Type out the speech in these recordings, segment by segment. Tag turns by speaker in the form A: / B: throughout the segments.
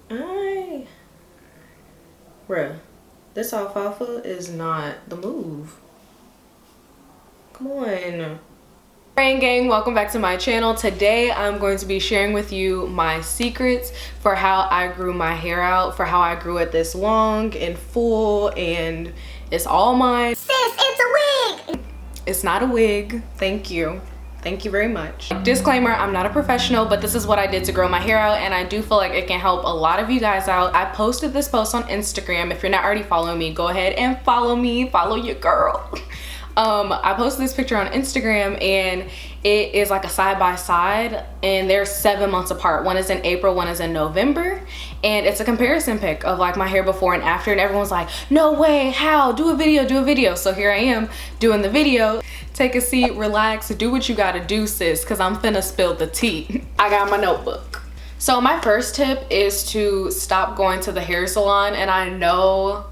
A: Bruh, this alfalfa is not the move. Come on. Rain gang, welcome back to my channel. Today I'm going to be sharing with you my secrets for how I grew my hair out, for how I grew it this long and full, and it's all mine.
B: Sis, it's a wig!
A: It's not a wig. Thank you. Thank you very much. Disclaimer, I'm not a professional, but this is what I did to grow my hair out, and I do feel like it can help a lot of you guys out. I posted this post on Instagram. If you're not already following me, go ahead and follow me. Follow your girl. I posted this picture on Instagram, and it is like a side-by-side, and they're 7 months apart. One is in April, one is in November, and it's a comparison pic of like my hair before and after, and everyone's like, no way, how? Do a video, do a video. So here I am doing the video. Take a seat, relax, do what you gotta do, sis, because I'm finna spill the tea. I got my notebook. So my first tip is to stop going to the hair salon, and I know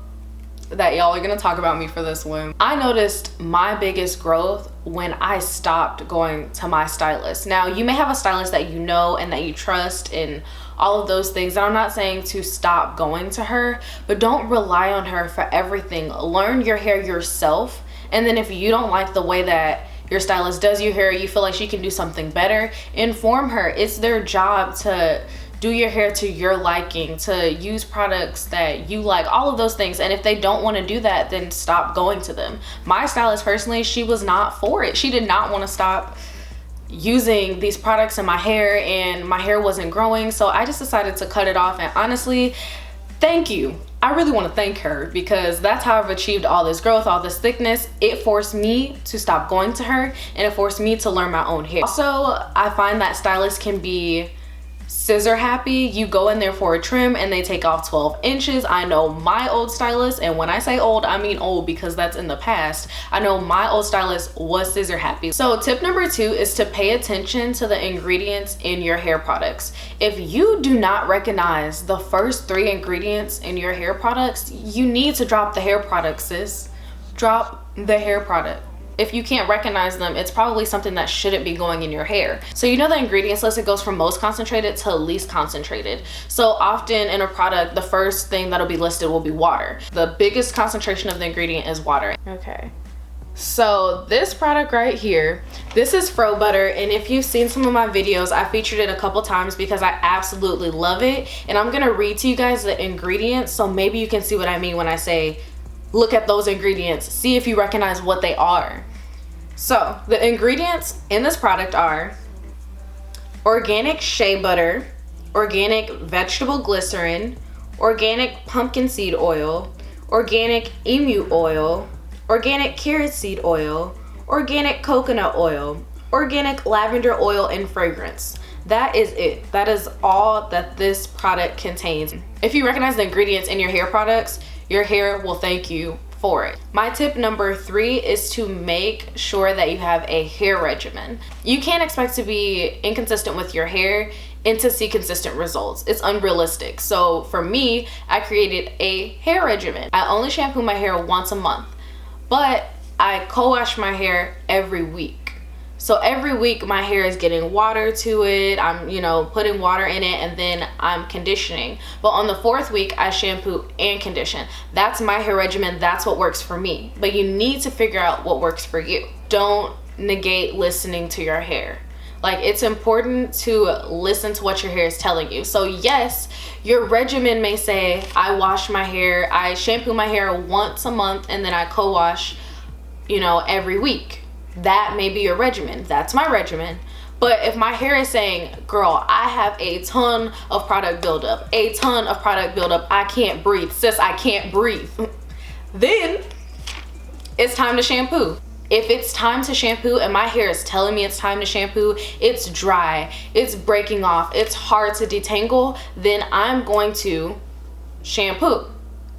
A: that y'all are gonna talk about me for this one. I noticed my biggest growth when I stopped going to my stylist. Now, you may have a stylist that you know and that you trust and all of those things, and I'm not saying to stop going to her, but don't rely on her for everything. Learn your hair yourself, and then if you don't like the way that your stylist does your hair, you feel like she can do something better, inform her. It's their job to do your hair to your liking, to use products that you like, all of those things. And if they don't want to do that, then stop going to them. My stylist personally, she was not for it. She did not want to stop using these products in my hair, and my hair wasn't growing, so I just decided to cut it off. And honestly, thank you. I really want to thank her, because that's how I've achieved all this growth, all this thickness. It forced me to stop going to her, and it forced me to learn my own hair. Also, I find that stylists can be scissor happy. You go in there for a trim and they take off 12 inches. I know my old stylist, and when I say old, I mean old because that's in the past. I know my old stylist was scissor happy. So tip number 2 is to pay attention to the ingredients in your hair products. If you do not recognize the first 3 ingredients in your hair products, you need to drop the hair product, sis. Drop the hair product. If you can't recognize them, it's probably something that shouldn't be going in your hair. So you know the ingredients list, it goes from most concentrated to least concentrated. So often in a product, the first thing that'll be listed will be water. The biggest concentration of the ingredient is water. Okay. So this product right here, this is Fro Butter, and if you've seen some of my videos, I featured it a couple times because I absolutely love it. And I'm gonna read to you guys the ingredients, so maybe you can see what I mean when I say look at those ingredients, see if you recognize what they are. So the ingredients in this product are organic shea butter, organic vegetable glycerin, organic pumpkin seed oil, organic emu oil, organic carrot seed oil, organic coconut oil, organic lavender oil, and fragrance. That is it. That is all that this product contains. If you recognize the ingredients in your hair products, your hair will thank you for it. My tip number 3 is to make sure that you have a hair regimen. You can't expect to be inconsistent with your hair and to see consistent results. It's unrealistic. So for me, I created a hair regimen. I only shampoo my hair once a month, but I co-wash my hair every week. So every week my hair is getting water to it. I'm, putting water in it, and then I'm conditioning. But on the 4th week, I shampoo and condition. That's my hair regimen. That's what works for me. But you need to figure out what works for you. Don't negate listening to your hair. Like, it's important to listen to what your hair is telling you. So yes, your regimen may say, I wash my hair, I shampoo my hair once a month, and then I co-wash, every week. That may be your regimen. That's my regimen. But if my hair is saying, girl, I have a ton of product buildup, I can't breathe, sis, I can't breathe, then it's time to shampoo. If it's time to shampoo and my hair is telling me it's time to shampoo, it's dry, it's breaking off, it's hard to detangle, then I'm going to shampoo.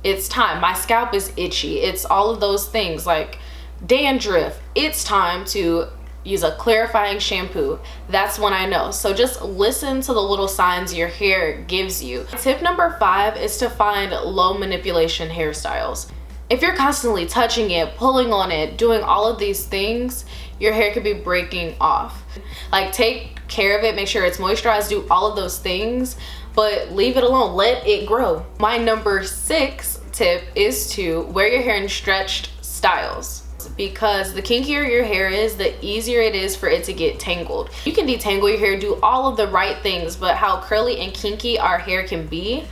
A: It's time. My scalp is itchy. It's all of those things like dandruff. It's time to use a clarifying shampoo. That's when I know. So just listen to the little signs your hair gives you. Tip number 5 is to find low manipulation hairstyles. If you're constantly touching it, pulling on it, doing all of these things, your hair could be breaking off. Like, take care of it, make sure it's moisturized, do all of those things, but leave it alone, let it grow. My number 6 tip is to wear your hair in stretched styles, because the kinkier your hair is, the easier it is for it to get tangled. You can detangle your hair, do all of the right things, but how curly and kinky our hair can be,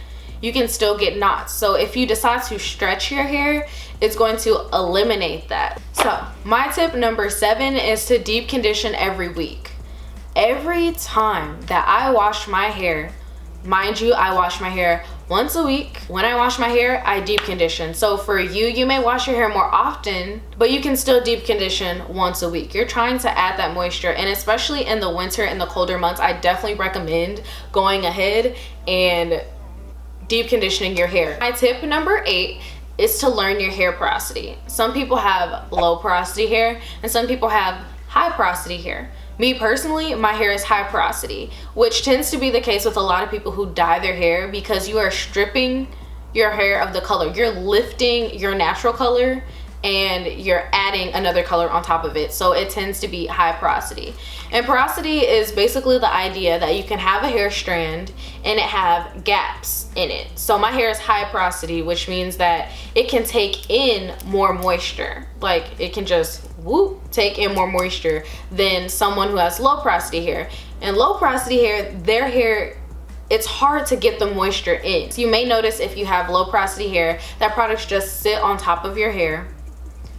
A: you can still get knots. So if you decide to stretch your hair, it's going to eliminate that. So my tip number 7 is to deep condition every week. Every time that I wash my hair, mind you, I wash my hair once a week. When I wash my hair, I deep condition. So for you, you may wash your hair more often, but you can still deep condition once a week. You're trying to add that moisture, and especially in the winter and the colder months, I definitely recommend going ahead and deep conditioning your hair. My tip number 8 is to learn your hair porosity. Some people have low porosity hair and some people have high porosity hair. Me personally, my hair is high porosity, which tends to be the case with a lot of people who dye their hair, because you are stripping your hair of the color. You're lifting your natural color and you're adding another color on top of it. So it tends to be high porosity. And porosity is basically the idea that you can have a hair strand and it have gaps in it. So my hair is high porosity, which means that it can take in more moisture. Like it can just whoop, take in more moisture than someone who has low porosity hair. And low porosity hair, their hair, it's hard to get the moisture in. So you may notice if you have low porosity hair that products just sit on top of your hair.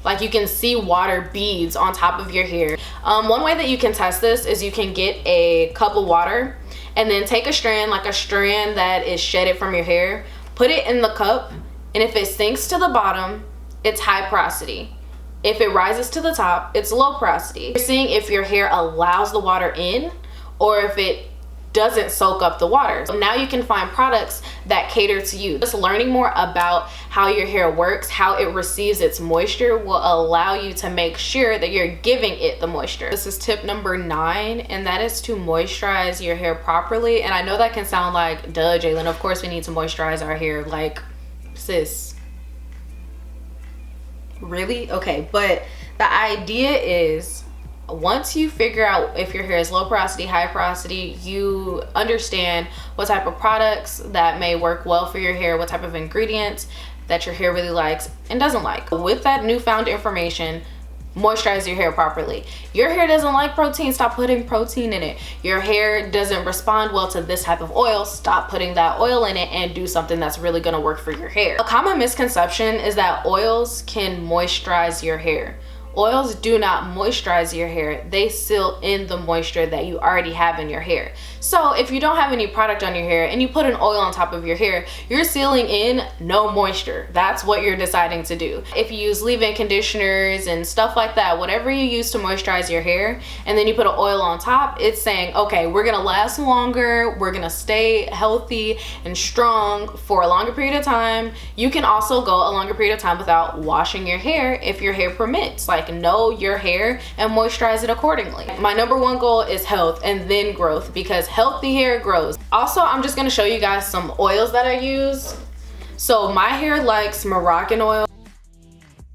A: Like you can see water beads on top of your hair. One way that you can test this is you can get a cup of water and then take a strand, like a strand that is shedded from your hair, put it in the cup, and if it sinks to the bottom, it's high porosity. If it rises to the top, it's low porosity. You're seeing if your hair allows the water in or if it doesn't soak up the water. So now you can find products that cater to you. Just learning more about how your hair works, how it receives its moisture, will allow you to make sure that you're giving it the moisture. This is tip number 9, and that is to moisturize your hair properly. And I know that can sound like, duh, Jalen, of course we need to moisturize our hair. Like, sis, really? Okay, but the idea is, once you figure out if your hair is low porosity, high porosity, you understand what type of products that may work well for your hair, what type of ingredients that your hair really likes and doesn't like. With that newfound information, moisturize your hair properly. Your hair doesn't like protein, stop putting protein in it. Your hair doesn't respond well to this type of oil, stop putting that oil in it and do something that's really gonna work for your hair. A common misconception is that oils can moisturize your hair. Oils do not moisturize your hair, they seal in the moisture that you already have in your hair. So if you don't have any product on your hair and you put an oil on top of your hair, you're sealing in no moisture. That's what you're deciding to do. If you use leave-in conditioners and stuff like that, whatever you use to moisturize your hair, and then you put an oil on top, it's saying, okay, we're gonna last longer, we're gonna stay healthy and strong for a longer period of time. You can also go a longer period of time without washing your hair if your hair permits. Like, know your hair and moisturize it accordingly. My number 1 goal is health and then growth, because healthy hair grows. Also, I'm just gonna show you guys some oils that I use. So my hair likes Moroccan oil.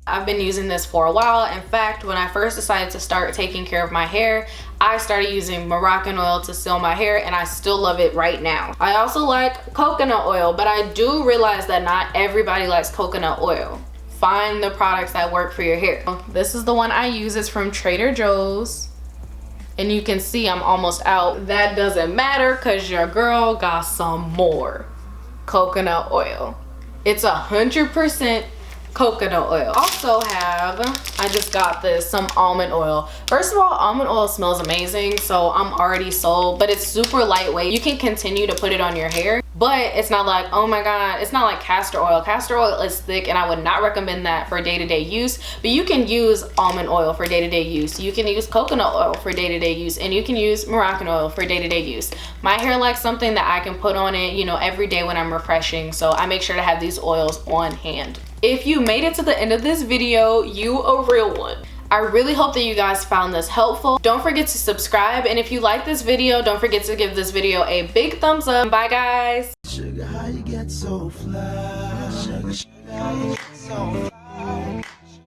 A: I've been using this for a while. In fact, when I first decided to start taking care of my hair, I started using Moroccan oil to seal my hair, and I still love it right now. I also like coconut oil, but I do realize that not everybody likes coconut oil. Find the products that work for your hair. This is the one I use. It's from Trader Joe's, and you can see I'm almost out. That doesn't matter because your girl got some more coconut oil. It's 100% coconut oil. Also have, I just got this, some almond oil. First of all, almond oil smells amazing, so I'm already sold, but it's super lightweight. You can continue to put it on your hair, but it's not like, oh my god, it's not like castor oil. Castor oil is thick and I would not recommend that for day-to-day use, but you can use almond oil for day-to-day use. You can use coconut oil for day-to-day use, and you can use Moroccan oil for day-to-day use. My hair likes something that I can put on it, you know, every day when I'm refreshing, so I make sure to have these oils on hand. If you made it to the end of this video, you a real one. I really hope that you guys found this helpful. Don't forget to subscribe, and if you like this video, don't forget to give this video a big thumbs up. Bye guys.
C: Sugar, how you get so fly?